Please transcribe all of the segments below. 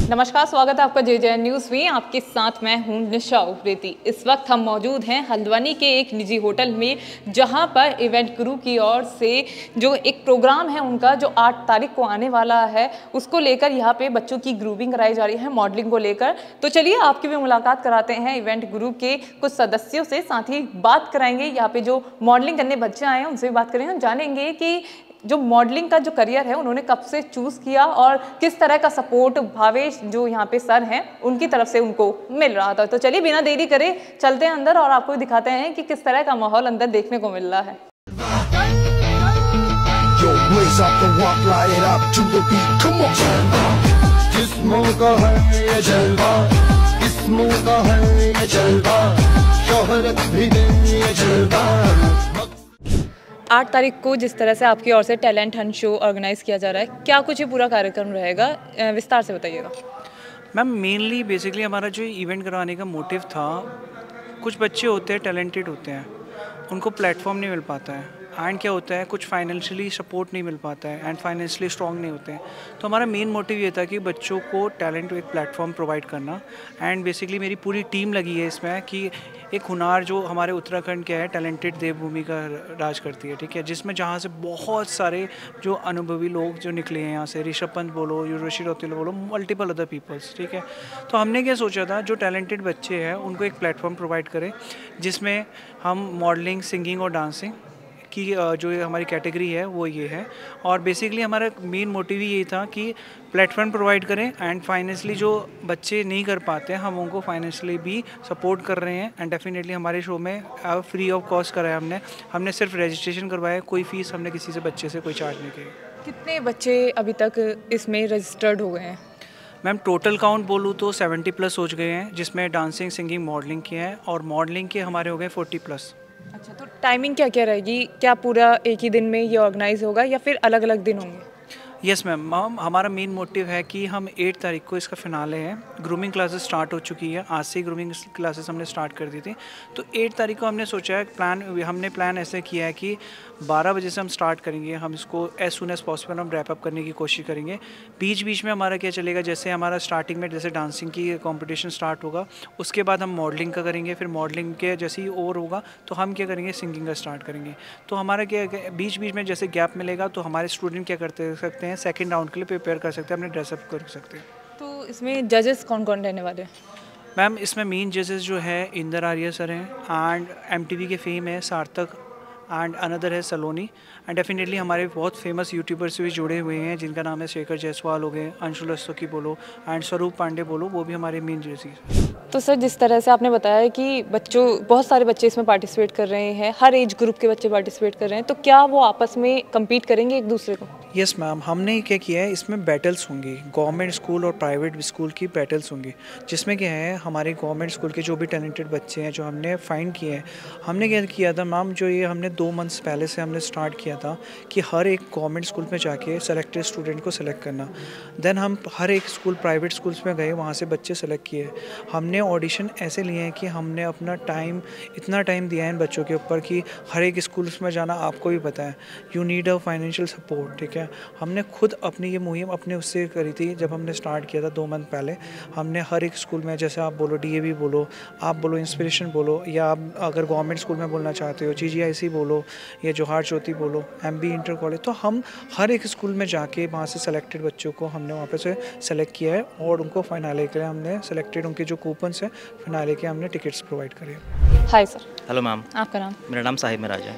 नमस्कार, स्वागत है आपका जे न्यूज़ में। आपके साथ मैं हूं निशा उप्रेती। इस वक्त हम मौजूद हैं हल्द्वानी के एक निजी होटल में, जहां पर इवेंट गुरु की ओर से जो एक प्रोग्राम है उनका, जो 8 तारीख को आने वाला है, उसको लेकर यहां पे बच्चों की ग्रूमिंग कराई जा रही है, मॉडलिंग को लेकर। तो चलिए आपकी भी मुलाकात कराते हैं इवेंट गुरु के कुछ सदस्यों से, साथ ही बात कराएंगे यहाँ पे जो मॉडलिंग करने बच्चे आए हैं उनसे भी बात करेंगे। हम जानेंगे कि जो मॉडलिंग का जो करियर है उन्होंने कब से चूज़ किया और किस तरह का सपोर्ट भावेश जो यहाँ पे सर हैं उनकी तरफ से उनको मिल रहा था। तो चलिए बिना देरी करे चलते हैं अंदर और आपको दिखाते हैं कि किस तरह का माहौल अंदर देखने को मिल रहा है। आठ तारीख को जिस तरह से आपकी ओर से टैलेंट हंट शो ऑर्गेनाइज किया जा रहा है, क्या कुछ ये पूरा कार्यक्रम रहेगा, विस्तार से बताइएगा। मैम मेनली बेसिकली हमारा जो इवेंट करवाने का मोटिव था, कुछ बच्चे होते हैं टैलेंटेड होते हैं, उनको प्लेटफॉर्म नहीं मिल पाता है, एंड क्या होता है कुछ फाइनेंशियली सपोर्ट नहीं मिल पाता है एंड फाइनेंशियली स्ट्रॉन्ग नहीं होते हैं। तो हमारा मेन मोटिव ये था कि बच्चों को टैलेंट एक प्लेटफॉर्म प्रोवाइड करना। एंड बेसिकली मेरी पूरी टीम लगी है इसमें कि एक हुनार जो हमारे उत्तराखंड के है, टैलेंटेड देवभूमि का राज करती है, ठीक है, जिसमें जहाँ से बहुत सारे जो अनुभवी लोग जो निकले हैं यहाँ से, ऋषभ पंत बोलो, युर्वशी रौतेला बोलो, मल्टीपल अदर पीपल्स, ठीक है। तो हमने क्या सोचा था, जो टैलेंटेड बच्चे हैं उनको एक प्लेटफॉर्म प्रोवाइड करें जिसमें हम मॉडलिंग, सिंगिंग और डांसिंग की जो हमारी कैटेगरी है वो ये है। और बेसिकली हमारा मेन मोटिव ही यही था कि प्लेटफॉर्म प्रोवाइड करें एंड फाइनेंशियली जो बच्चे नहीं कर पाते हैं हम उनको फाइनेंशियली भी सपोर्ट कर रहे हैं। एंड डेफिनेटली हमारे शो में फ्री ऑफ कॉस्ट कराया हमने सिर्फ रजिस्ट्रेशन करवाया, कोई फीस हमने किसी से बच्चे से कोई चार्ज नहीं किया। कितने बच्चे अभी तक इसमें रजिस्टर्ड हो गए हैं? मैम टोटल काउंट बोलूँ तो 70+ हो गए हैं, जिसमें डांसिंग, सिंगिंग, मॉडलिंग के हैं, और मॉडलिंग के हमारे हो गए 40+। अच्छा, तो टाइमिंग क्या क्या रहेगी? क्या पूरा एक ही दिन में ये ऑर्गेनाइज होगा या फिर अलग अलग दिन होंगे? यस मैम, हमारा मेन मोटिव है कि हम 8 तारीख को इसका फिनाले है। ग्रूमिंग क्लासेस स्टार्ट हो चुकी है, आज से ग्रूमिंग क्लासेस हमने स्टार्ट कर दी थी। तो 8 तारीख को हमने सोचा है, हमने प्लान ऐसे किया है कि 12 बजे से हम स्टार्ट करेंगे। हम इसको एज सुन एज पॉसिबल हम रैप अप करने की कोशिश करेंगे। बीच बीच में हमारा क्या चलेगा, जैसे हमारा स्टार्टिंग में जैसे डांसिंग की कॉम्पिटिशन स्टार्ट होगा, उसके बाद हम मॉडलिंग का करेंगे, फिर मॉडलिंग के जैसे ही ओवर होगा तो हम क्या करेंगे, सिंगिंग का स्टार्ट करेंगे। तो हमारा क्या बीच बीच में जैसे गैप मिलेगा तो हमारे स्टूडेंट क्या करते सकते हैं, सेकेंड राउंड के लिए प्रिपेयर कर सकते हैं, अपने ड्रेसअप कर सकते हैं। तो इसमें जजेस कौन कौन रहने वाले हैं? मैम इसमें मेन जजेस जो है इंदर आर्य सर हैं, एंड MTV के फेम है सार्थक, एंड अनदर है सलोनी, एंड डेफिनेटली हमारे बहुत फेमस यूट्यूबर्स भी जुड़े हुए हैं जिनका नाम है शेखर जायसवाल हो गए, अंशुल रस्तोगी बोलो, एंड स्वरूप पांडे बोलो, वो भी हमारे मेन जजेस। तो सर, जिस तरह से आपने बताया है कि बहुत सारे बच्चे इसमें पार्टिसिपेट कर रहे हैं, हर एज ग्रुप के बच्चे पार्टिसिपेट कर रहे हैं, तो क्या वो आपस में कम्पीट करेंगे एक दूसरे को? यस मैम, हमने क्या किया है, इसमें बैटल्स होंगी, गवर्नमेंट स्कूल और प्राइवेट स्कूल की बैटल्स होंगी, जिसमें क्या है हमारे गवर्नमेंट स्कूल के जो भी टैलेंटेड बच्चे हैं जो हमने फाइंड किए हैं, हमने क्या किया था मैम, जो ये हमने 2 मंथ्स पहले से हमने स्टार्ट किया था कि हर एक गवर्नमेंट स्कूल में जाके सेलेक्टेड स्टूडेंट को सेलेक्ट करना। देन हम हर एक स्कूल, प्राइवेट स्कूल्स में गए, वहाँ से बच्चे सेलेक्ट किए। हमने ऑडिशन ऐसे लिए हैं कि हमने अपना टाइम, इतना टाइम दिया है इन बच्चों के ऊपर कि हर एक स्कूल्स में जाना, आपको भी पता है, you need a financial support, ठीक है। हमने खुद अपनी ये मुहिम अपने उससे करी थी जब हमने स्टार्ट किया था 2 मंथ पहले। हमने हर एक स्कूल में, जैसे आप बोलो DAV बोलो, आप बोलो इंस्पिरेशन बोलो, या आप अगर गवर्नमेंट स्कूल में बोलना चाहते हो GGIC बोलो, या जोहार ज्योति बोलो, MB इंटर कॉलेज, तो हम हर एक स्कूल में जाके वहाँ से सेलेक्टेड बच्चों को हमने वहाँ पे से सेलेक्ट किया है और उनको फाइनाले के लिए हमने सेलेक्टेड, उनके जो कूपन्स हैं फिनाले के हमने टिकट्स प्रोवाइड करे। Hi sir. Hello ma'am. आपका नाम? मेरा नाम साहिब मिराज है।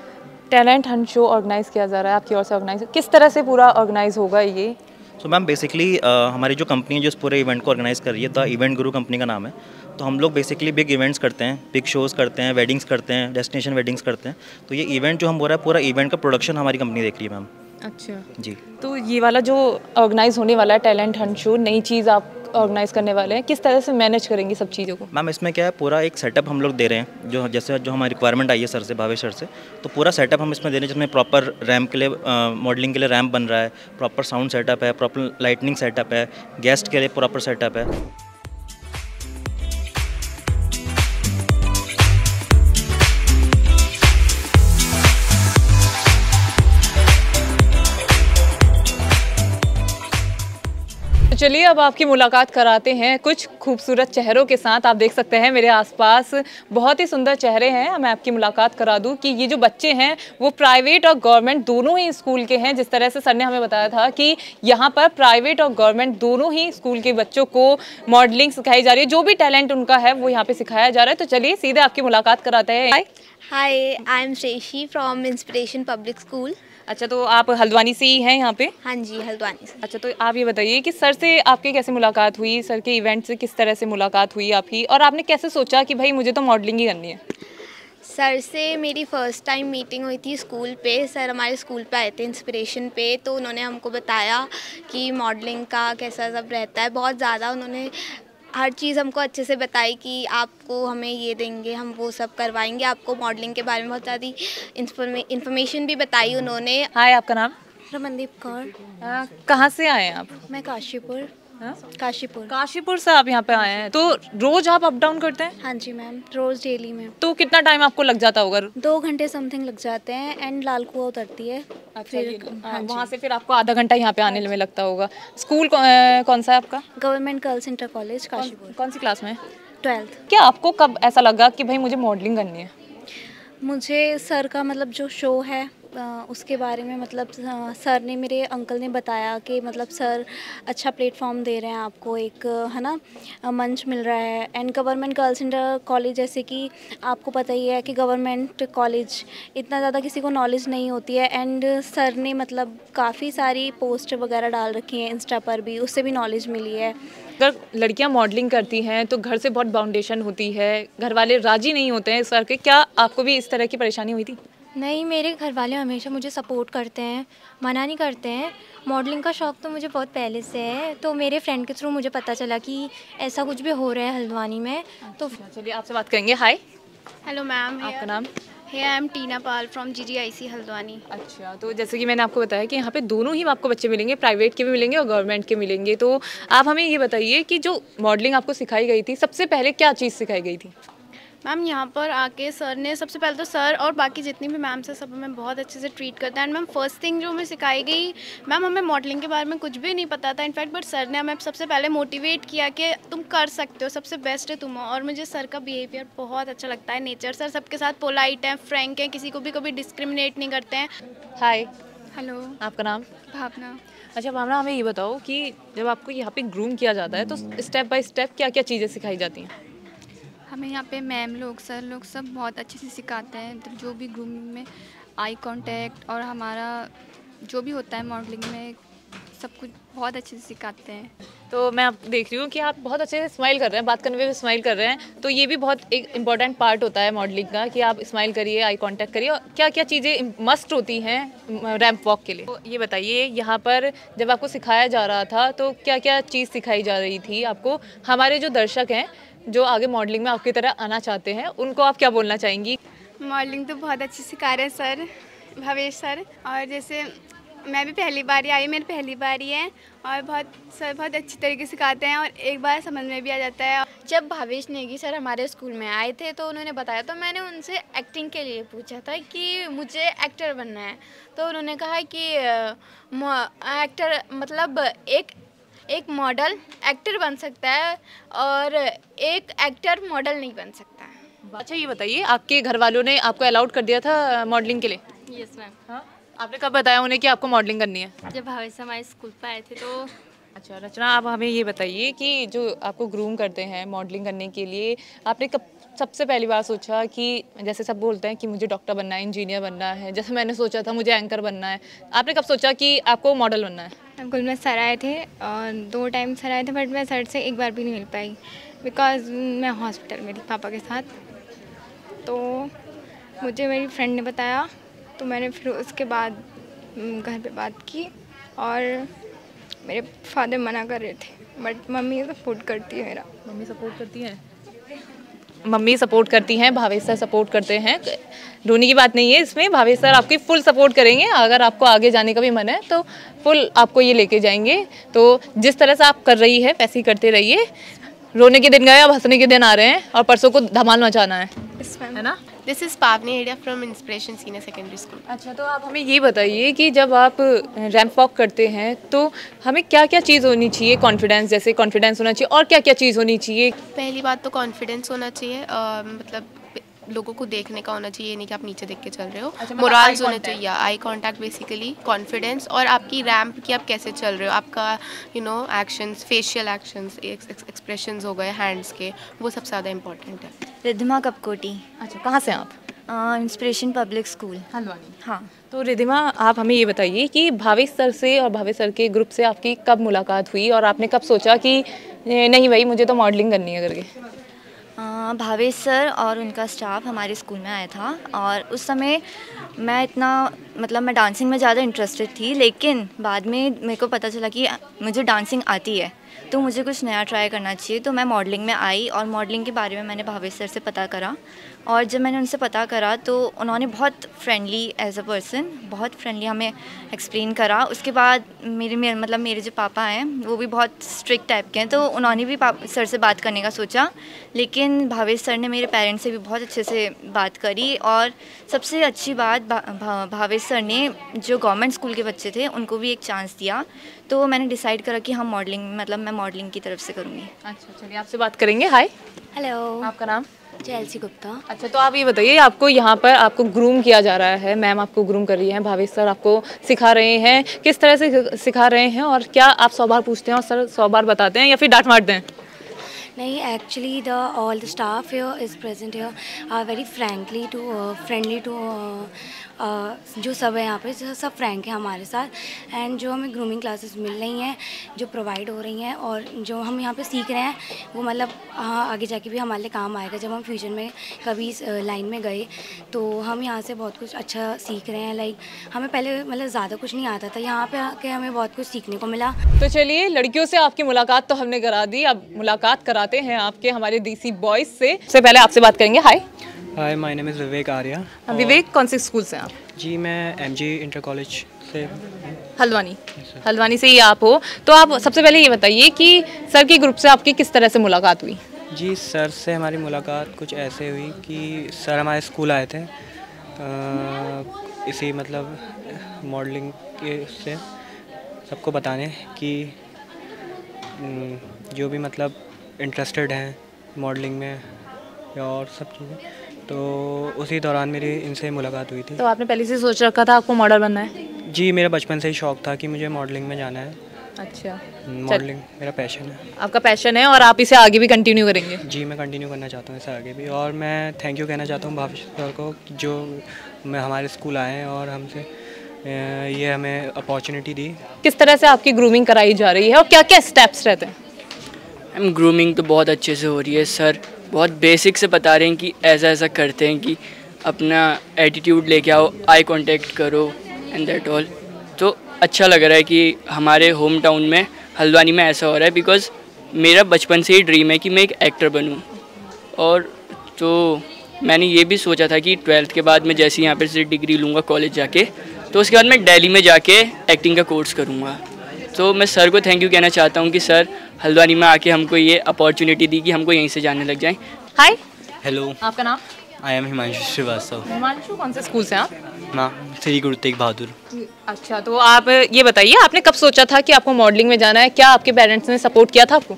टैलेंट हंट शो ऑर्गेनाइज किया जा रहा है आपकी ओर से, ऑर्गेनाइज किस तरह से पूरा ऑर्गेनाइज होगा ये? सो मैम बेसिकली हमारी जो कंपनी है जो इस पूरे इवेंट को ऑर्गेनाइज कर रही है, द इवेंट गुरु कंपनी का नाम है। तो हम लोग बेसिकली बिग इवेंट्स करते हैं, बिग शोज़ करते हैं, वेडिंग्स करते हैं, डेस्टिनेशन वेडिंग्स करते हैं। तो ये इवेंट जो हम हो रहा है, पूरा इवेंट का प्रोडक्शन हमारी कंपनी देख रही है मैम। अच्छा जी। तो ये वाला जो ऑर्गेनाइज होने वाला है टैलेंट हंट शो, नई चीज़ आप ऑर्गेनाइज करने वाले हैं, किस तरह से मैनेज करेंगे सब चीज़ों को? मैम इसमें क्या है, पूरा एक सेटअप हम लोग दे रहे हैं, जो हमारी रिक्वायरमेंट आई है सर से, भावेश सर से। तो पूरा सेटअप हम इसमें दे रहे हैं, जिसमें प्रॉपर रैम्प के लिए, मॉडलिंग के लिए रैम्प बन रहा है, प्रॉपर साउंड सेटअप है, प्रॉपर लाइटनिंग सेटअप है, गेस्ट के लिए प्रॉपर सेटअप है। चलिए अब आपकी मुलाकात कराते हैं कुछ खूबसूरत चेहरों के साथ। आप देख सकते हैं मेरे आसपास बहुत ही सुंदर चेहरे हैं। मैं आपकी मुलाकात करा दूं कि ये जो बच्चे हैं वो प्राइवेट और गवर्नमेंट दोनों ही स्कूल के हैं। जिस तरह से सर ने हमें बताया था कि यहाँ पर प्राइवेट और गवर्नमेंट दोनों ही स्कूल के बच्चों को मॉडलिंग सिखाई जा रही है। जो भी टैलेंट उनका है वो यहाँ पे सिखाया जा रहा है। तो चलिए सीधे आपकी मुलाकात कराते हैं। Hi, I am Shreshi from Inspiration Public School. अच्छा, तो आप हल्द्वानी से ही हैं यहाँ पे? हाँ जी, हल्द्वानी से। अच्छा, तो आप ये बताइए कि सर से आपकी कैसे मुलाकात हुई, सर के इवेंट से किस तरह से मुलाकात हुई आपकी, और आपने कैसे सोचा कि भाई मुझे तो मॉडलिंग ही करनी है? सर से मेरी फ़र्स्ट टाइम मीटिंग हुई थी स्कूल पे। सर हमारे स्कूल पे आए थे इंस्पिरेशन पे, तो उन्होंने हमको बताया कि मॉडलिंग का कैसा सब रहता है। बहुत ज़्यादा उन्होंने हर चीज़ हमको अच्छे से बताई कि आपको हमें ये देंगे, हम वो सब करवाएंगे। आपको मॉडलिंग के बारे में बहुत ज़्यादा इन्फॉर्मेशन भी बताई उन्होंने। हाय, आपका नाम? रमनदीप कौर। कहाँ से आए हैं आप? मैं काशीपुर। काशीपुर। काशीपुर से आप यहाँ पे आए हैं, तो रोज आप अप डाउन करते हैं? हाँ जी मैम, रोज़ डेली में। तो कितना टाइम आपको लग जाता होगा? 2 घंटे समथिंग लग जाते हैं एंड लाल कुआं उतरती है। फिर वहाँ से फिर आपको आधा घंटा यहाँ पे आने में लगता होगा। स्कूल कौन सा है आपका? Government girls inter college Kashipur. कौन सी क्लास में? 12th। क्या आपको कब ऐसा लगा कि भाई मुझे मॉडलिंग करनी है? मुझे सर का मतलब जो शो है उसके बारे में मतलब सर ने, मेरे अंकल ने बताया कि मतलब सर अच्छा प्लेटफॉर्म दे रहे हैं आपको, एक है ना मंच मिल रहा है। And government girls inter college, जैसे कि आपको पता ही है कि गवर्नमेंट कॉलेज इतना ज़्यादा किसी को नॉलेज नहीं होती है। एंड सर ने मतलब काफ़ी सारी पोस्ट वगैरह डाल रखी हैं इंस्टा पर भी, उससे भी नॉलेज मिली है। अगर लड़कियां मॉडलिंग करती हैं तो घर से बहुत बाउंडेशन होती है, घर वाले राजी नहीं होते हैं इस करके। क्या आपको भी इस तरह की परेशानी हुई थी? नहीं, मेरे घर वाले हमेशा मुझे सपोर्ट करते हैं, मना नहीं करते हैं। मॉडलिंग का शौक़ तो मुझे बहुत पहले से है, तो मेरे फ्रेंड के थ्रू मुझे पता चला कि ऐसा कुछ भी हो रहा है हल्द्वानी में। तो चलिए आपसे बात करेंगे। हाय, हेलो मैम, आपका नाम? I M Tina Pal from GGIC Haldwani. अच्छा, तो जैसे कि मैंने आपको बताया कि यहाँ पे दोनों ही आपको बच्चे मिलेंगे, प्राइवेट के भी मिलेंगे और गवर्नमेंट के मिलेंगे। तो आप हमें ये बताइए कि जो मॉडलिंग आपको सिखाई गई थी, सबसे पहले क्या चीज़ सिखाई गई थी? मैम यहाँ पर आके सर ने, सबसे पहले तो सर और बाकी जितनी भी मैम्स हैं सब हमें बहुत अच्छे से ट्रीट करते हैं। एंड मैम फर्स्ट थिंग जो हमें सिखाई गई, मैम हमें मॉडलिंग के बारे में कुछ भी नहीं पता था इनफैक्ट, बट सर ने हमें सबसे पहले मोटिवेट किया कि तुम कर सकते हो, सबसे बेस्ट है तुम। और मुझे सर का बिहेवियर बहुत अच्छा लगता है, नेचर। सर सबके साथ पोलाइट हैं, फ्रैंक हैं, किसी को भी कभी डिस्क्रिमिनेट नहीं करते हैं। हाय, हेलो, आपका नाम? भावना। अच्छा भावना, हमें ये बताओ कि जब आपको यहाँ पे ग्रूम किया जाता है तो स्टेप बाय स्टेप क्या क्या चीज़ें सिखाई जाती हैं? हमें यहाँ पे मैम लोग, सर लोग सब बहुत अच्छे से सिखाते हैं। तो जो भी ग्रूमिंग में आई कांटेक्ट और हमारा जो भी होता है मॉडलिंग में, सब कुछ बहुत अच्छे से सिखाते हैं। तो मैं आप देख रही हूँ कि आप बहुत अच्छे से स्माइल कर रहे हैं, बात करने में भी स्माइल कर रहे हैं। तो ये भी बहुत एक इम्पॉर्टेंट पार्ट होता है मॉडलिंग का कि आप स्माइल करिए, आई कांटेक्ट करिए। और क्या क्या चीज़ें मस्ट होती हैं रैंप वॉक के लिए? तो ये बताइए, यहाँ पर जब आपको सिखाया जा रहा था तो क्या क्या चीज़ सिखाई जा रही थी आपको? हमारे जो दर्शक हैं जो आगे मॉडलिंग में आपकी तरह आना चाहते हैं, उनको आप क्या बोलना चाहेंगी? मॉडलिंग तो बहुत अच्छी सिखा रहे हैं सर, भवेश सर। और जैसे मैं भी पहली बार ही आई, मेरी पहली बार ही है, और सर बहुत अच्छी तरीके से सिखाते हैं और एक बार समझ में भी आ जाता है। जब भावेश नेगी सर हमारे स्कूल में आए थे तो उन्होंने बताया, तो मैंने उनसे एक्टिंग के लिए पूछा था कि मुझे एक्टर बनना है। तो उन्होंने कहा कि एक्टर मतलब एक मॉडल एक्टर बन सकता है और एक एक्टर मॉडल नहीं बन सकता है। अच्छा, ये बताइए, आपके घर वालों ने आपको अलाउड कर दिया था मॉडलिंग के लिए? Yes ma'am. हाँ, आपने कब बताया उन्हें कि आपको मॉडलिंग करनी है? जब भावेश हमारे स्कूल पर आए थे तो। अच्छा रचना, आप हमें ये बताइए कि जो आपको ग्रूम करते हैं मॉडलिंग करने के लिए, आपने कब सबसे पहली बार सोचा कि, जैसे सब बोलते हैं कि मुझे डॉक्टर बनना है, इंजीनियर बनना है, जैसे मैंने सोचा था मुझे एंकर बनना है, आपने कब सोचा कि आपको मॉडल बनना है? स्कूल में सर आए थे और 2 टाइम सर आए थे, बट मैं सर से एक बार भी नहीं मिल पाई बिकॉज़ मैं हॉस्पिटल में थी पापा के साथ। तो मुझे मेरी फ्रेंड ने बताया, तो मैंने फिर उसके बाद घर पे बात की और मेरे फादर मना कर रहे थे, बट मम्मी सपोर्ट करती है मेरा। मम्मी सपोर्ट करती हैं? मम्मी सपोर्ट करती हैं, भावेश सर सपोर्ट करते हैं। रोने की बात नहीं है इसमें, भावेश सर आपकी फुल सपोर्ट करेंगे। अगर आपको आगे जाने का भी मन है तो फुल आपको ये लेके जाएंगे। तो जिस तरह से आप कर रही है वैसे ही करते रहिए। रोने के दिन गए, अब हंसने के दिन आ रहे हैं और परसों को धमाल मचाना है ना? This is Pavani Adiya from Inspiration Senior Secondary School. अच्छा, तो आप हमें ये बताइए कि जब आप रैंप वॉक करते हैं तो हमें क्या क्या चीज़ होनी चाहिए? कॉन्फिडेंस, जैसे कॉन्फिडेंस होना चाहिए, और क्या क्या चीज़ होनी चाहिए? पहली बात तो कॉन्फिडेंस होना चाहिए, मतलब लोगों को देखने का होना चाहिए, नहीं कि आप नीचे देख के चल रहे हो। अच्छा, मतलब मोराल्स eye होने contact। चाहिए, आई कांटेक्ट बेसिकली, कॉन्फिडेंस, और आपकी रैंप की आप कैसे चल रहे हो, आपका एक्शंस, फेशियल एक्शंस, एक्सप्रेशंस हो गए हैंड्स के, वो सबसे ज़्यादा इंपॉर्टेंट है। रिद्धिमा कपकोटी। अच्छा, कहाँ से आप? Inspiration Public school Haldwani. हाँ। तो रिद्धिमा, आप हमें ये बताइए कि भावेश सर से और भावेश सर के ग्रुप से आपकी कब मुलाकात हुई और आपने कब सोचा कि नहीं भाई मुझे तो मॉडलिंग करनी है करके? भावेश सर और उनका स्टाफ हमारे स्कूल में आया था और उस समय मैं इतना मतलब मैं डांसिंग में ज़्यादा इंटरेस्टेड थी, लेकिन बाद में मेरे को पता चला कि मुझे डांसिंग आती है तो मुझे कुछ नया ट्राई करना चाहिए। तो मैं मॉडलिंग में आई और मॉडलिंग के बारे में मैंने भावेश सर से पता करा, और जब मैंने उनसे पता करा तो उन्होंने बहुत फ्रेंडली एज अ पर्सन बहुत फ्रेंडली हमें एक्सप्लेन करा। उसके बाद मेरे जो पापा हैं वो भी बहुत स्ट्रिक्ट टाइप के हैं, तो उन्होंने भी सर से बात करने का सोचा, लेकिन भावेश सर ने मेरे पेरेंट्स से भी बहुत अच्छे से बात करी। और सबसे अच्छी बात भावेश सर ने जो गवर्नमेंट स्कूल के बच्चे थे उनको भी एक चांस दिया, तो मैंने डिसाइड करा कि हम मैं मॉडलिंग की तरफ से करूँगी। अच्छा, चलिए आपसे बात करेंगे। हाय, हेलो, आपका नाम? चेल्सी गुप्ता। अच्छा, तो आप ये बताइए, आपको यहाँ पर आपको ग्रूम किया जा रहा है, मैम आपको ग्रूम कर रही हैं, भावेश सर आपको सिखा रहे हैं, किस तरह से सिखा रहे हैं और क्या आप 100 बार पूछते हैं और सर 100 बार बताते हैं या फिर डांट मारते हैं? नहीं, actually all the staff here is present here are very friendly to जो सब है यहाँ पे सब फ्रैंक है हमारे साथ, एंड जो हमें ग्रूमिंग क्लासेस मिल रही हैं जो प्रोवाइड हो रही हैं और जो हम यहाँ पे सीख रहे हैं वो मतलब आगे जाके भी हमारे लिए काम आएगा। जब हम फ्यूचर में कभी इस लाइन में गए तो हम यहाँ से बहुत कुछ अच्छा सीख रहे हैं। लाइक हमें पहले मतलब ज़्यादा कुछ नहीं आता था, यहाँ पे आके हमें बहुत कुछ सीखने को मिला। तो चलिए, लड़कियों से आपकी मुलाकात तो हमने करा दी, अब मुलाकात कराते हैं आपके हमारे DC बॉयज़ से। सबसे पहले आपसे बात करेंगे। हाय, माय नेम इज़ विवेक आर्या। विवेक, कौन से स्कूल से आप? जी, मैं MG इंटर कॉलेज से। हल्द्वानी से ही आप हो। तो आप सबसे पहले ये बताइए कि सर के ग्रुप से आपकी किस तरह से मुलाकात हुई? जी, सर से हमारी मुलाकात कुछ ऐसे हुई कि सर हमारे स्कूल आए थे इसी मॉडलिंग के से सबको बताने कि जो भी इंटरेस्टेड हैं मॉडलिंग में और सब चीज़ें, तो उसी दौरान मेरी इनसे मुलाकात हुई थी। तो आपने पहले से सोच रखा था आपको मॉडल बनना है? जी, मेरा बचपन से ही शौक़ था कि मुझे मॉडलिंग में जाना है। अच्छा, मॉडलिंग मेरा पैशन है। आपका पैशन है और आप इसे आगे भी कंटिन्यू करेंगे? जी, मैं कंटिन्यू करना चाहता हूँ इसे आगे भी, और मैं थैंक यू कहना चाहता हूँ भावेश सर को जो हमारे स्कूल आए हैं और हमसे ये हमें अपॉर्चुनिटी दी। किस तरह से आपकी ग्रूमिंग कराई जा रही है और क्या क्या स्टेप्स रहते हैं? ग्रूमिंग तो बहुत अच्छे से हो रही है, सर बहुत बेसिक से बता रहे हैं कि ऐसा करते हैं कि अपना एटीट्यूड लेके आओ, आई कांटेक्ट करो एंड दैट ऑल। तो अच्छा लग रहा है कि हमारे होम टाउन में हल्द्वानी में ऐसा हो रहा है, बिकॉज़ मेरा बचपन से ही ड्रीम है कि मैं एक एक्टर बनूं। और तो मैंने ये भी सोचा था कि 12th के बाद मैं जैसे यहाँ पर से डिग्री लूँगा कॉलेज जाके, तो उसके बाद मैं दिल्ली में जाके एक्टिंग का कोर्स करूँगा। तो मैं सर को थैंक यू कहना चाहता हूँ कि सर हल्द्वानी में आके हमको ये अपॉर्चुनिटी दी कि हमको यहीं से जाने लग जाएं। हाय, हेलो, आपका नाम? I am Himanshu Shrivastava. हिमांशु, कौन से स्कूल से आप? माँ, श्री गुरु तेग बहादुर। अच्छा, तो आप ये बताइए, आपने कब सोचा था कि आपको मॉडलिंग में जाना है? क्या आपके पेरेंट्स ने सपोर्ट किया था आपको?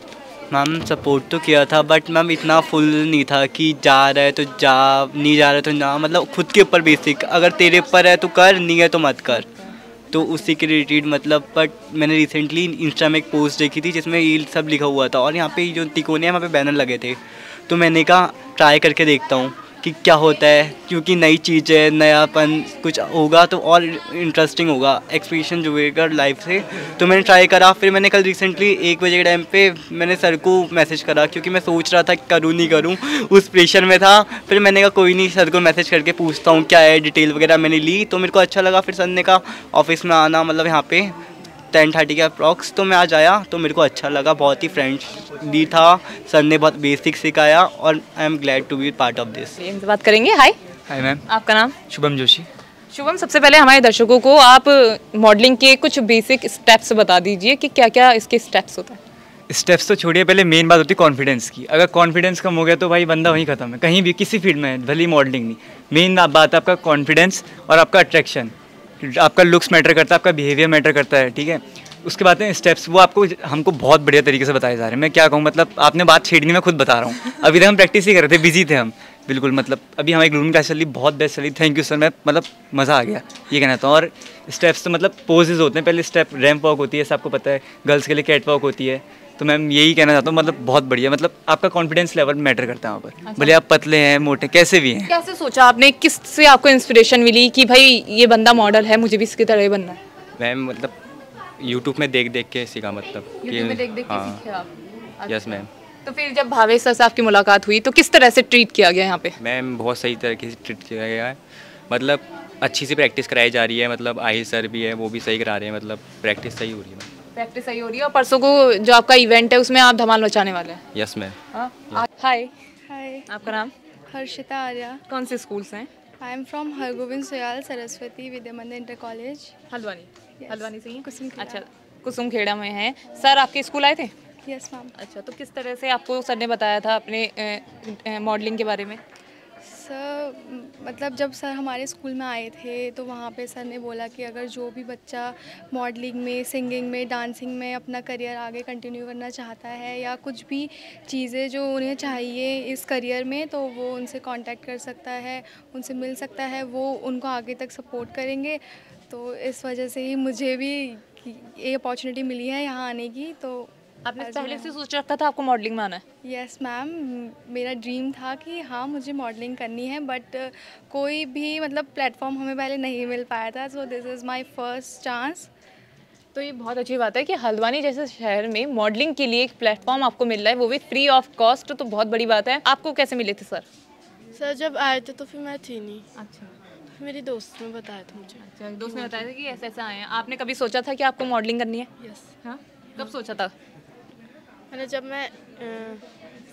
मैम, सपोर्ट तो किया था, बट मैम इतना फुल नहीं था कि जा रहा है तो जा, नहीं जा रहा है तो ना, खुद के ऊपर बेसिक, अगर तेरे ऊपर है तो कर, नहीं है तो मत कर, तो उसी के रिलेटेड बट मैंने रिसेंटली इंस्टा में एक पोस्ट देखी थी जिसमें ये सब लिखा हुआ था, और यहाँ पे जो तिकोने हैं वहाँ पे बैनर लगे थे, तो मैंने कहा ट्राई करके देखता हूँ कि क्या होता है, क्योंकि नई चीज़ है, नयापन कुछ होगा तो और इंटरेस्टिंग होगा, एक्सपीरियंस जो होगा लाइफ से। तो मैंने ट्राई करा। फिर मैंने कल रिसेंटली 1 बजे के टाइम पे मैंने सर को मैसेज करा, क्योंकि मैं सोच रहा था करूँ नहीं करूँ, उस प्रेशर में था। फिर मैंने कहा कोई नहीं, सर को मैसेज करके पूछता हूँ क्या है, डिटेल वगैरह मैंने ली, तो मेरे को अच्छा लगा। फिर सर ने कहा ऑफिस में आना, यहाँ पे 10:30 के अप्रॉक्स, तो मैं आज आया तो मेरे को अच्छा लगा, बहुत ही फ्रेंडली था, सर ने बहुत बेसिक सिखाया, और I am glad to be part of this. इनसे बात करेंगे। हाय मैम, आपका नाम? शुभम जोशी। शुभम, सबसे पहले हमारे दर्शकों को आप मॉडलिंग के कुछ बेसिक स्टेप्स बता दीजिए कि क्या क्या इसके स्टेप्स होते हैं। स्टेप्स तो छोड़िए, पहले मेन बात होती है कॉन्फिडेंस की। अगर कॉन्फिडेंस कम हो गया तो भाई बंदा वहीं ख़त्म है, कहीं भी किसी फील्ड में, भले मॉडलिंग नहीं। मेन बात है आपका कॉन्फिडेंस और आपका अट्रैक्शन। आपका लुक्स मैटर करता है, आपका बिहेवियर मैटर करता है, ठीक है। उसके बाद में स्टेप्स, वो आपको हमको बहुत बढ़िया तरीके से बताए जा रहे हैं। मैं क्या कहूँ, मतलब आपने बात छेड़नी, मैं खुद बता रहा हूँ। अभी तक हम प्रैक्टिस ही कर रहे थे, बिजी थे हम बिल्कुल। मतलब अभी हमारी ग्रूमिंग क्लास चली, बहुत बेस्ट चली, थैंक यू सर। मैं मतलब मज़ा आ गया ये कहना था। और स्टेप्स तो मतलब पोजेज होते हैं, पहले स्टेप रैंप वॉक होती है, ऐसा आपको पता है। गर्ल्स के लिए कैट वॉक होती है। तो मैम यही कहना चाहता हूँ, मतलब बहुत बढ़िया, मतलब आपका कॉन्फिडेंस लेवल मैटर करता है वहाँ पर। भले आप पतले हैं, मोटे, कैसे भी हैं। कैसे सोचा आपने, किससे आपको इंस्पिरेशन मिली कि भाई ये बंदा मॉडल है, मुझे भी इसकी तरह ही बनना है? मैम मतलब यूट्यूब में देख देख के सीखा, मतलब यूट्यूब में देख देख के सीखे आप? Yes ma'am. तो फिर जब भावेश सर से आपकी मुलाकात हुई तो किस तरह से ट्रीट किया गया यहाँ पे? मैम बहुत सही तरीके से ट्रीट किया गया है, मतलब अच्छी सी प्रैक्टिस कराई जा रही है। मतलब आहिल सर भी है, वो भी सही करा रहे हैं, मतलब प्रैक्टिस सही हो रही है। प्रैक्टिस सही हो रही है। और परसों को जो आपका इवेंट है उसमें आप धमाल मचाने वाले हैं? Yes ma'am. हाय, हाय, आपका नाम? हर्षिता आर्या। कौन से स्कूल से हैं? I am from Hargovind Soyal Saraswati Vidya Mandir inter college, Haldwani. Haldwani से ही हैं? कुसुमखेड़ा। अच्छा, कुसुमखेड़ा में हैं। सर आपके स्कूल आए थे? Yes ma'am. अच्छा, तो किस तरह से आपको सर ने बताया था अपने मॉडलिंग के बारे में? सर मतलब जब सर हमारे स्कूल में आए थे तो वहाँ पे सर ने बोला कि अगर जो भी बच्चा मॉडलिंग में, सिंगिंग में, डांसिंग में अपना करियर आगे कंटिन्यू करना चाहता है या कुछ भी चीज़ें जो उन्हें चाहिए इस करियर में, तो वो उनसे कांटेक्ट कर सकता है, उनसे मिल सकता है, वो उनको आगे तक सपोर्ट करेंगे। तो इस वजह से ही मुझे भी ये अपॉर्चुनिटी मिली है यहाँ आने की। तो आपने पहले से सोच रखा था आपको मॉडलिंग में आना है? यस मैम, मेरा ड्रीम था कि हाँ मुझे मॉडलिंग करनी है, बट कोई भी मतलब प्लेटफॉर्म हमें पहले नहीं मिल पाया था। So this is my first chance. तो ये बहुत अच्छी बात है कि हल्द्वानी जैसे शहर में मॉडलिंग के लिए एक प्लेटफॉर्म आपको मिल रहा है, वो भी फ्री ऑफ कॉस्ट, तो बहुत बड़ी बात है। आपको कैसे मिले थे सर? सर जब आए थे तो फिर मैं थी नहीं। अच्छा, मेरी दोस्त ने बताया था मुझे। अच्छा, दोस्त ने बताया था कि ऐसे ऐसा आए हैं। आपने कभी सोचा था कि आपको मॉडलिंग करनी है? यस। हाँ, कब सोचा था? मैंने जब मैं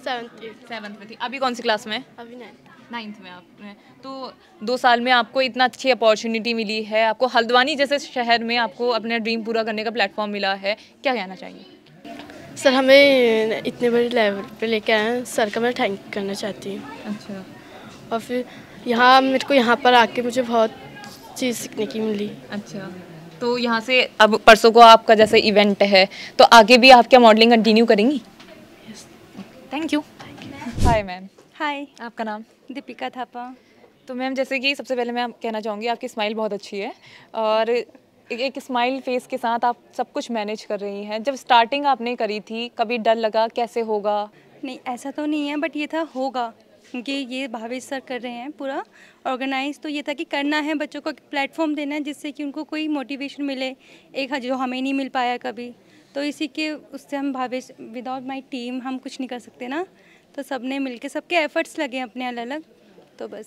7th में थी। अभी कौन सी क्लास में? अभी 9th में आपने। तो 2 साल में आपको इतना अच्छी अपॉर्चुनिटी मिली है, आपको हल्द्वानी जैसे शहर में आपको अपना ड्रीम पूरा करने का प्लेटफॉर्म मिला है, क्या कहना चाहिए? सर हमें इतने बड़े लेवल पे लेके आए हैं, सर का मैं थैंक करना चाहती हूँ। अच्छा। और फिर यहाँ मेरे को यहाँ पर आके मुझे बहुत चीज़ सीखने की मिली। अच्छा, तो यहाँ से अब परसों को आपका जैसे इवेंट है तो आगे भी आप क्या मॉडलिंग कंटिन्यू करेंगी? Yes. Thank you. Hi ma'am. Hi, आपका नाम? दीपिका थापा। तो मैम जैसे कि सबसे पहले मैं कहना चाहूँगी आपकी स्माइल बहुत अच्छी है और एक स्माइल फेस के साथ आप सब कुछ मैनेज कर रही हैं। जब स्टार्टिंग आपने करी थी कभी डर लगा, कैसे होगा? नहीं, ऐसा तो नहीं है, बट ये था होगा, क्योंकि ये भावेश सर कर रहे हैं पूरा ऑर्गेनाइज। तो ये था कि करना है, बच्चों को प्लेटफॉर्म देना है जिससे कि उनको कोई मोटिवेशन मिले, एक जो हमें नहीं मिल पाया कभी। तो इसी के उससे हम भावेश, विदाउट माय टीम हम कुछ नहीं कर सकते ना। तो सब ने मिलके, सबके एफर्ट्स लगे अपने अलग अलग, तो बस।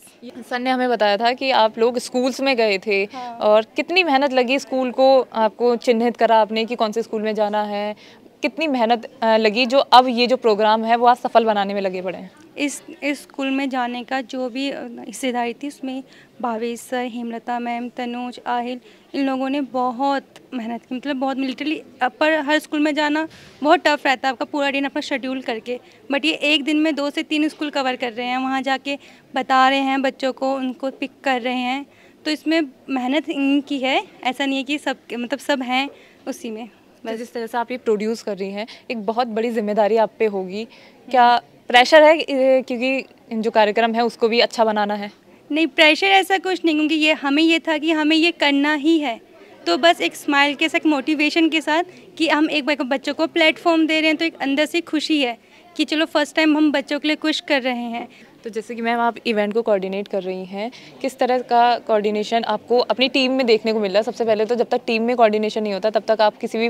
सर ने हमें बताया था कि आप लोग स्कूल्स में गए थे। हाँ। और कितनी मेहनत लगी स्कूल को, आपको चिन्हित करा आपने कि कौन से स्कूल में जाना है, कितनी मेहनत लगी जो अब ये जो प्रोग्राम है वो आज सफल बनाने में लगे पड़े हैं? इस स्कूल में जाने का जो भी हिस्सेदारी थी उसमें भावेश सर, हेमलता मैम, तनुज, आहिल, इन लोगों ने बहुत मेहनत की। मतलब बहुत लिटरली, पर हर स्कूल में जाना बहुत टफ रहता है, आपका पूरा दिन अपना शेड्यूल करके। बट ये एक दिन में 2 से 3 स्कूल कवर कर रहे हैं, वहाँ जाके बता रहे हैं बच्चों को, उनको पिक कर रहे हैं। तो इसमें मेहनत इनकी है, ऐसा नहीं है कि सब मतलब सब हैं उसी में। बस जिस तरह से आप ये प्रोड्यूस कर रही हैं, एक बहुत बड़ी जिम्मेदारी आप पे होगी। क्या प्रेशर है क्योंकि जो कार्यक्रम है उसको भी अच्छा बनाना है? नहीं, प्रेशर ऐसा कुछ नहीं, क्योंकि ये हमें ये था कि हमें ये करना ही है। तो बस एक स्माइल के साथ, मोटिवेशन के साथ कि हम एक बच्चों को प्लेटफॉर्म दे रहे हैं, तो एक अंदर से खुशी है कि चलो फर्स्ट टाइम हम बच्चों के लिए कुछ कर रहे हैं। तो जैसे कि मैम आप इवेंट को कोऑर्डिनेट कर रही हैं, किस तरह का कोऑर्डिनेशन आपको अपनी टीम में देखने को मिल रहा है? सबसे पहले तो जब तक टीम में कोऑर्डिनेशन नहीं होता तब तक आप किसी भी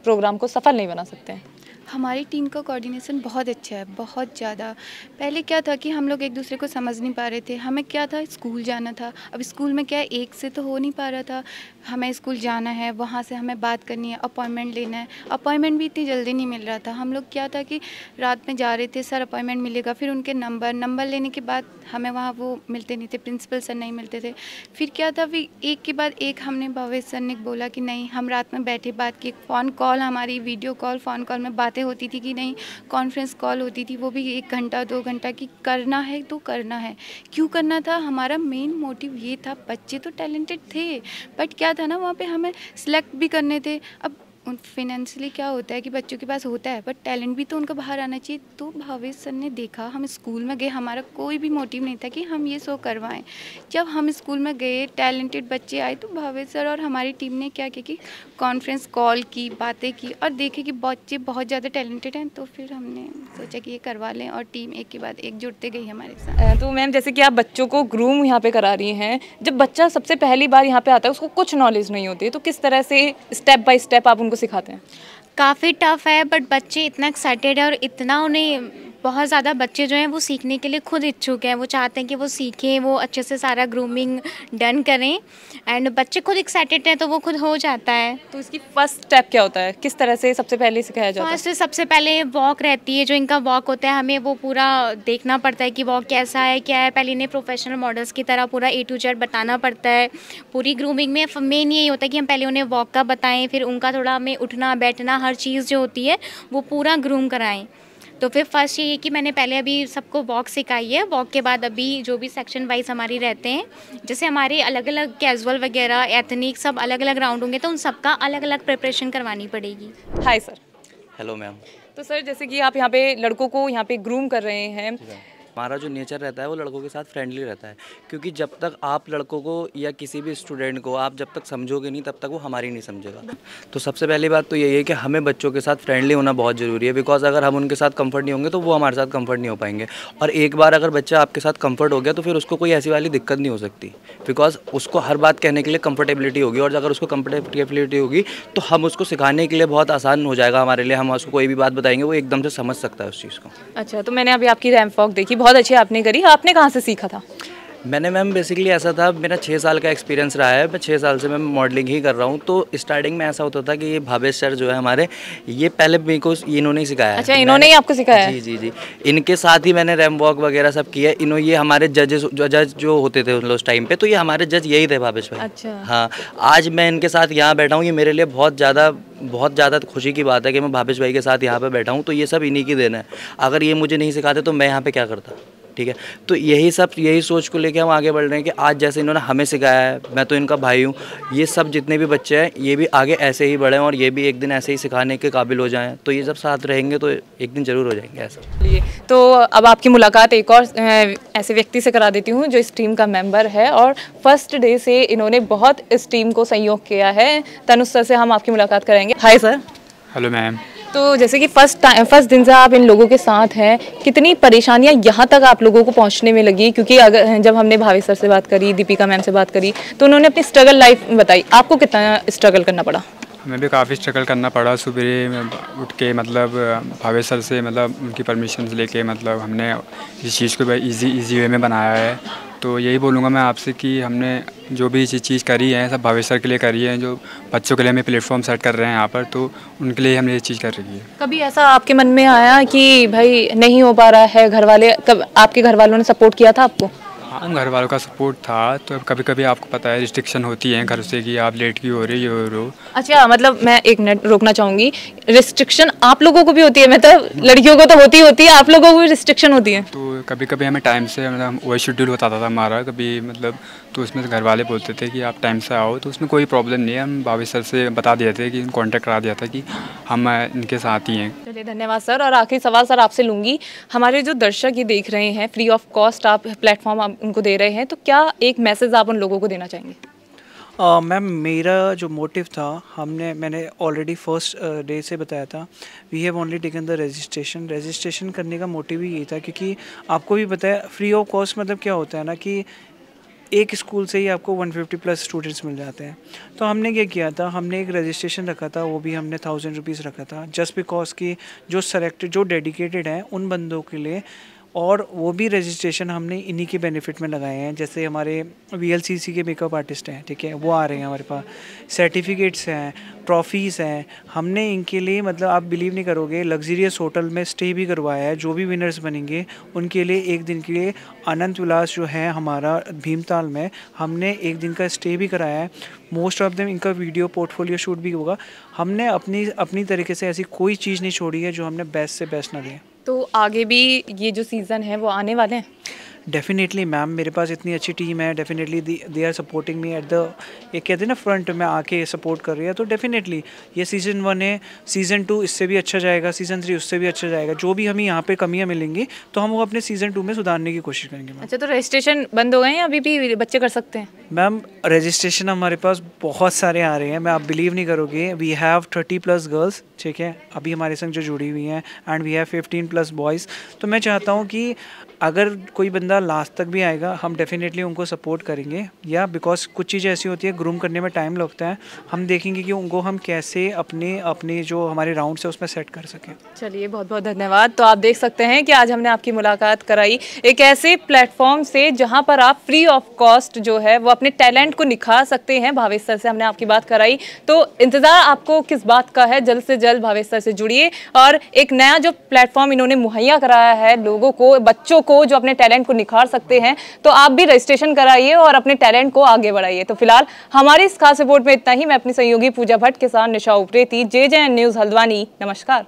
प्रोग्राम को सफल नहीं बना सकते हैं। हमारी टीम का कोऑर्डिनेशन बहुत अच्छा है, बहुत ज़्यादा। पहले क्या था कि हम लोग एक दूसरे को समझ नहीं पा रहे थे। हमें क्या था, स्कूल जाना था। अब स्कूल में क्या है, एक से तो हो नहीं पा रहा था। हमें स्कूल जाना है, वहाँ से हमें बात करनी है, अपॉइंटमेंट लेना है। अपॉइंटमेंट भी इतनी जल्दी नहीं मिल रहा था। हम लोग क्या था कि रात में जा रहे थे, सर अपॉइंटमेंट मिलेगा, फिर उनके नंबर लेने के बाद हमें वहाँ वो मिलते नहीं थे, प्रिंसिपल सर नहीं मिलते थे। फिर क्या था, फिर एक के बाद एक हमने भावेश सर ने बोला कि नहीं, हम रात में बैठे बात की, फ़ोन कॉल, हमारी वीडियो कॉल, फ़ोन कॉल में बातें बातें होती थी कि नहीं, कॉन्फ्रेंस कॉल होती थी वो भी 1 घंटा 2 घंटा की, करना है तो करना है। क्यों करना था? हमारा मेन मोटिव ये था, बच्चे तो टैलेंटेड थे बट क्या था ना, वहाँ पे हमें सिलेक्ट भी करने थे। अब फाइनेंशियली क्या होता है कि बच्चों के पास होता है बट टैलेंट भी तो उनका बाहर आना चाहिए। तो भावेश सर ने देखा, हम स्कूल में गए, हमारा कोई भी मोटिव नहीं था कि हम ये शो करवाएं। जब हम स्कूल में गए, टैलेंटेड बच्चे आए, तो भावेश सर और हमारी टीम ने क्या किया कि कॉन्फ्रेंस कॉल की, बातें की और देखे कि बच्चे बहुत ज़्यादा टैलेंटेड हैं। तो फिर हमने सोचा कि ये करवा लें और टीम एक के बाद एक जुड़ते गई हमारे साथ। तो मैम जैसे कि आप बच्चों को ग्रूम यहाँ पे करा रही हैं, जब बच्चा सबसे पहली बार यहाँ पे आता है उसको कुछ नॉलेज नहीं होती है, तो किस तरह से स्टेप बाय स्टेप आप उनको सिखाते हैं? काफ़ी टफ है बट बच्चे इतना एक्साइटेड है और इतना उन्हें बहुत ज़्यादा बच्चे जो हैं वो सीखने के लिए खुद इच्छुक हैं। वो चाहते हैं कि वो सीखें, वो अच्छे से सारा ग्रूमिंग डन करें एंड बच्चे खुद एक्साइटेड हैं तो वो खुद हो जाता है। तो इसकी फर्स्ट स्टेप क्या होता है, किस तरह से सबसे पहले सिखाया जाता है? फर्स्ट सबसे पहले वॉक रहती है, जो इनका वॉक होता है हमें वो पूरा देखना पड़ता है कि वॉक कैसा है, क्या है। पहले इन्हें प्रोफेशनल मॉडल्स की तरह पूरा A to Z बताना पड़ता है। पूरी ग्रूमिंग में मेन यही होता है कि हम पहले उन्हें वॉक का बताएं, फिर उनका थोड़ा हमें उठना बैठना हर चीज़ जो होती है वो पूरा ग्रूम कराएं। तो फिर फर्स्ट ये कि मैंने पहले अभी सबको वॉक सिखाई है। वॉक के बाद अभी जो भी सेक्शन वाइज हमारी रहते हैं, जैसे हमारे अलग अलग कैजुअल वगैरह एथनिक सब अलग अलग राउंड होंगे, तो उन सबका अलग अलग प्रिपरेशन करवानी पड़ेगी। Hi sir. Hello ma'am. तो सर जैसे कि आप यहाँ पे लड़कों को यहाँ पे ग्रूम कर रहे हैं, हमारा जो नेचर रहता है वो लड़कों के साथ फ्रेंडली रहता है, क्योंकि जब तक आप लड़कों को या किसी भी स्टूडेंट को आप जब तक समझोगे नहीं तब तक वो हमारी नहीं समझेगा। तो सबसे पहली बात तो यही है कि हमें बच्चों के साथ फ्रेंडली होना बहुत ज़रूरी है, बिकॉज अगर हम उनके साथ कंफर्ट नहीं होंगे तो वो हमारे साथ कंफर्ट नहीं हो पाएंगे। और एक बार अगर बच्चा आपके साथ कंफर्ट हो गया तो फिर उसको कोई ऐसी वाली दिक्कत नहीं हो सकती, बिकॉज उसको हर बात कहने के लिए कंफर्टेबिलिटी होगी, और अगर उसको कंफर्टेबिलिटी होगी तो हम उसको सिखाने के लिए बहुत आसान हो जाएगा हमारे लिए। हम उसको कोई भी बात बताएंगे वो एकदम से समझ सकता है उस चीज़ को। अच्छा, तो मैंने अभी आपकी रैंप वॉक देखी, बहुत अच्छी आपने करी। आपने कहाँ से सीखा था? मैंने मैम बेसिकली ऐसा था, मेरा 6 साल का एक्सपीरियंस रहा है, मैं 6 साल से मैं मॉडलिंग ही कर रहा हूँ। तो स्टार्टिंग में ऐसा होता था कि ये भावेश सर जो है हमारे, ये पहले मेरे को इन्होंने ही सिखाया है। अच्छा, इन्होंने ही आपको सिखाया है? जी जी जी, इनके साथ ही मैंने रैम वॉक वगैरह सब किया। ये हमारे जज जो होते थे उस टाइम पे, तो ये हमारे जज यही थे भावेश भाई। अच्छा। हाँ, आज मैं इनके साथ यहाँ बैठा हूँ, ये मेरे लिए बहुत ज़्यादा खुशी की बात है कि मैं भावेश भाई के साथ यहाँ पे बैठा हूँ। तो ये सब इन्हीं की देन है, अगर ये मुझे नहीं सिखाते तो मैं यहाँ पे क्या करता, ठीक है। तो यही सोच को लेके हम आगे बढ़ रहे हैं कि आज जैसे इन्होंने हमें सिखाया है, मैं तो इनका भाई हूँ, ये सब जितने भी बच्चे हैं ये भी आगे ऐसे ही बढ़ें और ये भी एक दिन ऐसे ही सिखाने के काबिल हो जाएं। तो ये जब साथ रहेंगे तो एक दिन ज़रूर हो जाएंगे ऐसा। तो अब आपकी मुलाकात एक और ऐसे व्यक्ति से करा देती हूँ जो इस टीम का मेंबर है और फर्स्ट डे से इन्होंने बहुत इस टीम को सहयोग किया है। तनुज सर से हम आपकी मुलाकात कराएंगे। Hi sir. Hello ma'am. तो जैसे कि फर्स्ट दिन से आप इन लोगों के साथ हैं, कितनी परेशानियां यहाँ तक आप लोगों को पहुँचने में लगी? क्योंकि अगर जब हमने भावेश सर से बात करी, दीपिका मैम से बात करी, तो उन्होंने अपनी स्ट्रगल लाइफ बताई। आपको कितना स्ट्रगल करना पड़ा? हमें भी काफ़ी स्ट्रगल करना पड़ा। सुबह उठ के मतलब भावेश सर से मतलब उनकी परमिशन लेके मतलब हमने इस चीज़ को ईजी वे में बनाया है। तो यही बोलूँगा मैं आपसे कि हमने जो भी चीज़ करी है सब भावेश सर के लिए करी है। जो बच्चों के लिए हमें प्लेटफॉर्म सेट कर रहे हैं यहाँ पर, तो उनके लिए हमने ये चीज़ कर रही है। कभी ऐसा आपके मन में आया कि भाई नहीं हो पा रहा है, घर वाले आपके घर वालों ने सपोर्ट किया था आपको? हाँ, घर वालों का सपोर्ट था। तो कभी कभी आपको पता है रिस्ट्रिक्शन होती है घर से कि आप लेट क्यों हो रही हो। अच्छा, मतलब मैं एक मिनट रोकना चाहूँगी, रिस्ट्रिक्शन आप लोगों को भी होती है? मतलब लड़कियों को तो होती है, आप लोगों को भी रिस्ट्रिक्शन होती है? तो कभी कभी हमें टाइम से मतलब वही शेड्यूल बताता था हमारा कभी मतलब, तो उसमें घर वाले बोलते थे कि आप टाइम से आओ, तो उसमें कोई प्रॉब्लम नहीं है। हम भावेश सर से बता दिए थे कि कॉन्टैक्ट करा दिया था कि हम इनके साथ ही हैं। चलिए, धन्यवाद सर। और आखिरी सवाल सर आपसे लूँगी, हमारे जो दर्शक ये देख रहे हैं, फ्री ऑफ कॉस्ट आप प्लेटफॉर्म आप उनको दे रहे हैं, तो क्या एक मैसेज आप उन लोगों को देना चाहेंगे? मैम, मेरा जो मोटिव था, मैंने ऑलरेडी फर्स्ट डे से बताया था, we have only taken the registration करने का मोटिव ही यही था, क्योंकि आपको भी पता है फ्री ऑफ कॉस्ट मतलब क्या होता है ना, कि एक स्कूल से ही आपको 150 प्लस स्टूडेंट्स मिल जाते हैं। तो हमने क्या किया था, हमने एक रजिस्ट्रेशन रखा था, वो भी हमने 1000 रुपीज़ रखा था, जस्ट बिकॉज कि जो सेलेक्टेड जो डेडिकेटेड हैं उन बंदों के लिए, और वो भी रजिस्ट्रेशन हमने इन्हीं के बेनिफिट में लगाए हैं। जैसे हमारे VLCC के मेकअप आर्टिस्ट हैं, ठीक है, वो आ रहे हैं हमारे पास, सर्टिफिकेट्स हैं, ट्रॉफीज़ हैं, हमने इनके लिए मतलब आप बिलीव नहीं करोगे लग्जरियस होटल में स्टे भी करवाया है। जो भी विनर्स बनेंगे उनके लिए एक दिन के लिए अनंत विलास जो है हमारा भीमताल में, हमने एक दिन का स्टे भी कराया है। मोस्ट ऑफ देम इनका वीडियो पोर्टफोलियो शूट भी होगा। हमने अपनी तरीके से ऐसी कोई चीज़ नहीं छोड़ी है जो हमने बेस्ट से बेस्ट ना दिए। तो आगे भी ये जो सीज़न है वो आने वाले हैं? डेफिनेटली मैम, मेरे पास इतनी अच्छी टीम है, definitely they are supporting me at the, ये कहते हैं ना, फ्रंट में आके सपोर्ट कर रही है। तो डेफिनेटली ये सीज़न 1 है, सीज़न 2 इससे भी अच्छा जाएगा, सीज़न 3 उससे भी अच्छा जाएगा। जो भी हमें यहाँ पे कमियाँ मिलेंगी तो हम वो अपने सीज़न 2 में सुधारने की कोशिश करेंगे मैम। अच्छा, तो रजिस्ट्रेशन बंद हो गए हैं, अभी भी बच्चे कर सकते हैं? मैम रजिस्ट्रेशन हमारे पास बहुत सारे आ रहे हैं, मैं आप बिलीव नहीं करोगे, वी हैव 30+ गर्ल्स, ठीक है, अभी हमारे संग जो जुड़ी हुई हैं, एंड वी हैव 15+ बॉयज़। तो मैं चाहता हूँ कि अगर कोई बंदा लास्ट तक भी आएगा हम डेफिनेटली उनको सपोर्ट करेंगे, या बिकॉज कुछ चीज़ें ऐसी होती है ग्रूम करने में टाइम लगता है, हम देखेंगे कि उनको हम कैसे अपने जो हमारे राउंड्स है उसमें सेट कर सकें। चलिए, बहुत बहुत धन्यवाद। तो आप देख सकते हैं कि आज हमने आपकी मुलाकात कराई एक ऐसे प्लेटफॉर्म से जहां पर आप फ्री ऑफ कॉस्ट जो है वो अपने टैलेंट को निखार सकते हैं। भावेश सर से हमने आपकी बात कराई, तो इंतज़ार आपको किस बात का है, जल्द से जल्द भावेश सर से जुड़िए और एक नया जो प्लेटफॉर्म इन्होंने मुहैया कराया है लोगों को, बच्चों को जो अपने टैलेंट को निखार सकते हैं, तो आप भी रजिस्ट्रेशन कराइए और अपने टैलेंट को आगे बढ़ाइए। तो फिलहाल हमारी इस खास रिपोर्ट में इतना ही। मैं अपनी सहयोगी पूजा भट्ट के साथ निशा उप्रेती, JJN न्यूज़ हल्द्वानी, नमस्कार।